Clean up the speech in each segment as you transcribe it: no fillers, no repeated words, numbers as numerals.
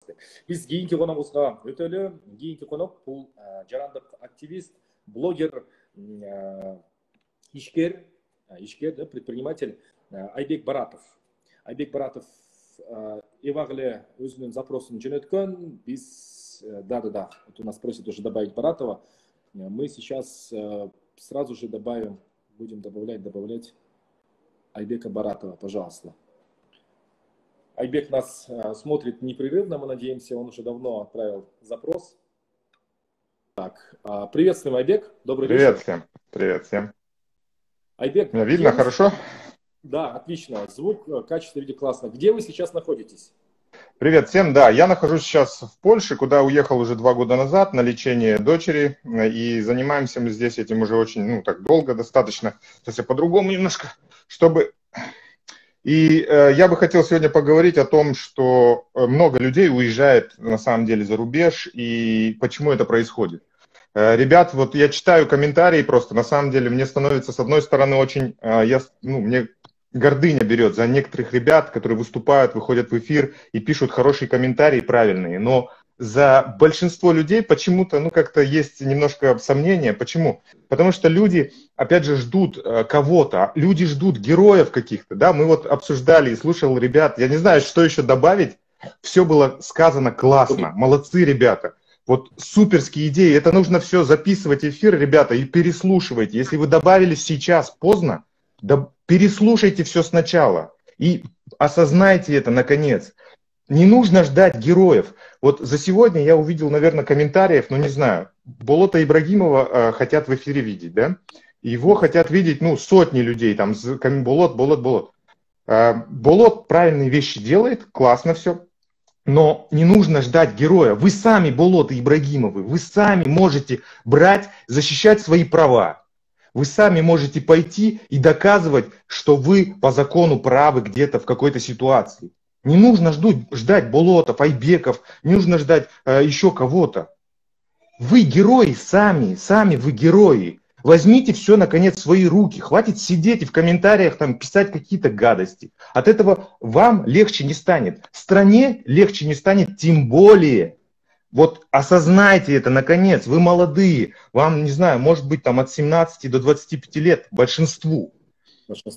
пожалуйста. Biz keyingi konumuzga ötelim. Keyingi konuk bu jarandык активист, блогер, ишкер, да, предприниматель Айбек Баратов. Айбек Баратов Ивагле өзінің запросын жөнөткөн. Biz, да, вот у нас просят уже добавить Баратова. Мы сейчас сразу же будем добавлять Айбека Баратова, пожалуйста. Айбек нас смотрит непрерывно, мы надеемся, он уже давно отправил запрос. Так, приветствуем, Айбек, добрый вечер. Привет всем. Айбек, меня видно хорошо? Да, отлично, звук, качество, видео классно. Где вы сейчас находитесь? Привет всем, да, я нахожусь сейчас в Польше, куда уехал уже 2 года назад на лечение дочери, и занимаемся мы здесь этим уже очень, так долго достаточно. Сейчас я по-другому немножко, чтобы... И я бы хотел сегодня поговорить о том, что много людей уезжает на самом деле за рубеж, и почему это происходит. Ребят, вот я читаю комментарии просто, на самом деле мне становится с одной стороны очень, мне гордыня берет за некоторых ребят, которые выступают, выходят в эфир и пишут хорошие комментарии, правильные, но за большинство людей почему-то, как-то есть немножко сомнения. Почему? Потому что люди, опять же, ждут кого-то, люди ждут героев каких-то, да, мы вот обсуждали и слушал ребят, я не знаю, что еще добавить, все было сказано классно, молодцы ребята, вот суперские идеи, это нужно все записывать в эфир, ребята, и переслушивайте, если вы добавили сейчас поздно, да переслушайте все сначала и осознайте это наконец. Не нужно ждать героев. Вот за сегодня я увидел, наверное, комментариев, не знаю, Болота Ибрагимова хотят в эфире видеть, да? Его хотят видеть, сотни людей, там, Болот. Болот правильные вещи делает, классно все, но не нужно ждать героя. Вы сами, Болот Ибрагимовы, вы сами можете брать, защищать свои права. Вы сами можете пойти и доказывать, что вы по закону правы где-то в какой-то ситуации. Не нужно ждать Болотов, Айбеков, не нужно ждать еще кого-то. Вы герои сами вы герои. Возьмите все, наконец, в свои руки. Хватит сидеть и в комментариях писать какие-то гадости. От этого вам легче не станет. Стране легче не станет, тем более. Вот осознайте это, наконец, вы молодые. Вам, не знаю, может быть от 17 до 25 лет большинству.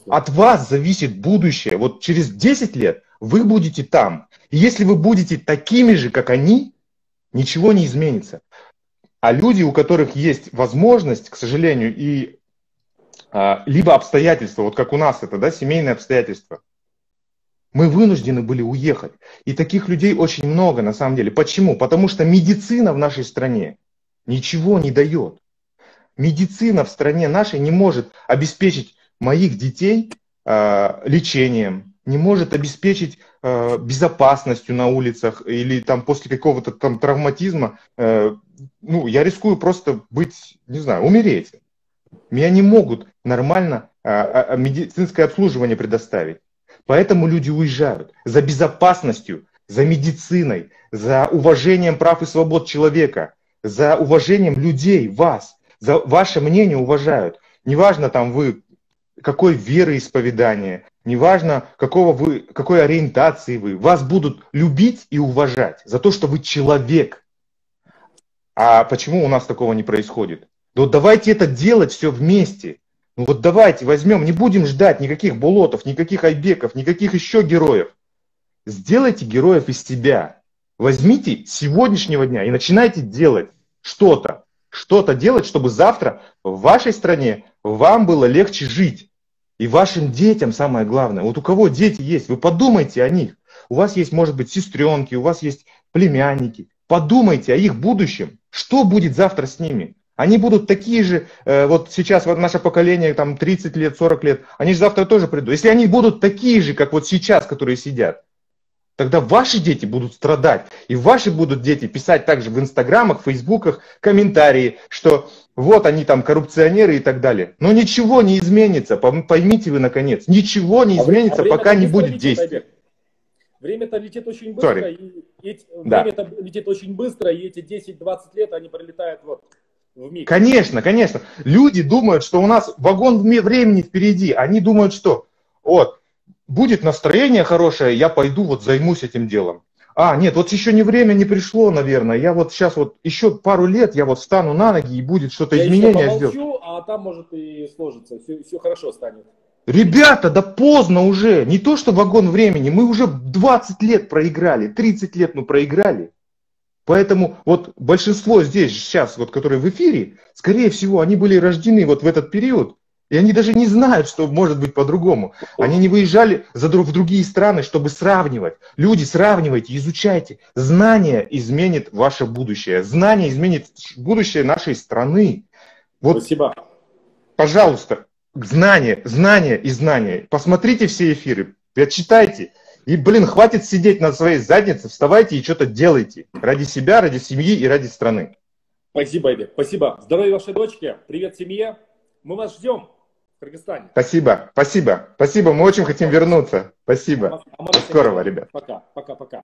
От вас зависит будущее. Вот через 10 лет вы будете там. И если вы будете такими же, как они, ничего не изменится. А люди, у которых есть возможность, к сожалению, и либо обстоятельства, вот как у нас это, да, семейные обстоятельства, мы вынуждены были уехать. И таких людей очень много на самом деле. Почему? Потому что медицина в нашей стране ничего не дает. Медицина в стране нашей не может обеспечить моих детей лечением, не может обеспечить безопасностью на улицах или после какого-то травматизма. Я рискую просто умереть. Меня не могут нормально медицинское обслуживание предоставить. Поэтому люди уезжают за безопасностью, за медициной, за уважением прав и свобод человека, за уважением людей, вас, за ваше мнение уважают. Неважно вы какой вероисповедания, неважно какой ориентации вы, вас будут любить и уважать за то, что вы человек. А почему у нас такого не происходит? Да давайте это делать все вместе. Давайте возьмем, не будем ждать никаких Болотов, никаких Айбеков, никаких еще героев. Сделайте героев из себя. Возьмите с сегодняшнего дня и начинайте делать что-то. Что-то делать, чтобы завтра в вашей стране вам было легче жить. И вашим детям самое главное. Вот у кого дети есть, вы подумайте о них. У вас есть, может быть, сестренки, у вас есть племянники. Подумайте о их будущем. Что будет завтра с ними? Они будут такие же, вот сейчас наше поколение, 30 лет, 40 лет, они же завтра тоже придут. Если они будут такие же, как вот сейчас, которые сидят, тогда ваши дети будут страдать. И ваши будут дети писать также в инстаграмах, фейсбуках комментарии, что вот они коррупционеры и так далее. Но ничего не изменится, поймите вы наконец. Ничего не изменится, пока не будет действий. Время-то летит очень быстро, время-то летит очень быстро, и эти 10-20 лет, они пролетают в миг. Конечно. Люди думают, что у нас вагон времени впереди. Они думают, что будет настроение хорошее, я пойду займусь этим делом. Нет, вот еще не время не пришло, наверное. Я вот сейчас вот еще пару лет, я вот встану на ноги и будет что-то Я еще изменения сделать. помолчу, а там может и сложится, все хорошо станет. Ребята, да поздно уже. Не то, что вагон времени. Мы уже 20 лет проиграли, 30 лет мы проиграли. Поэтому вот большинство здесь сейчас, вот, которые в эфире, скорее всего, они были рождены вот в этот период. И они даже не знают, что может быть по-другому. Они не выезжали в другие страны, чтобы сравнивать. Люди, сравнивайте, изучайте. Знание изменит ваше будущее. Знание изменит будущее нашей страны. Вот, Спасибо. пожалуйста, знание, знание и знание. Посмотрите все эфиры, читайте. И, хватит сидеть на своей заднице, вставайте и что-то делайте. Ради себя, ради семьи и ради страны. Спасибо, Айбек, спасибо. Здоровья вашей дочке, привет семье. Мы вас ждем в Кыргызстане. Спасибо, спасибо, спасибо. Мы очень хотим вернуться. Спасибо. До скорого, ребят. Пока, пока, пока.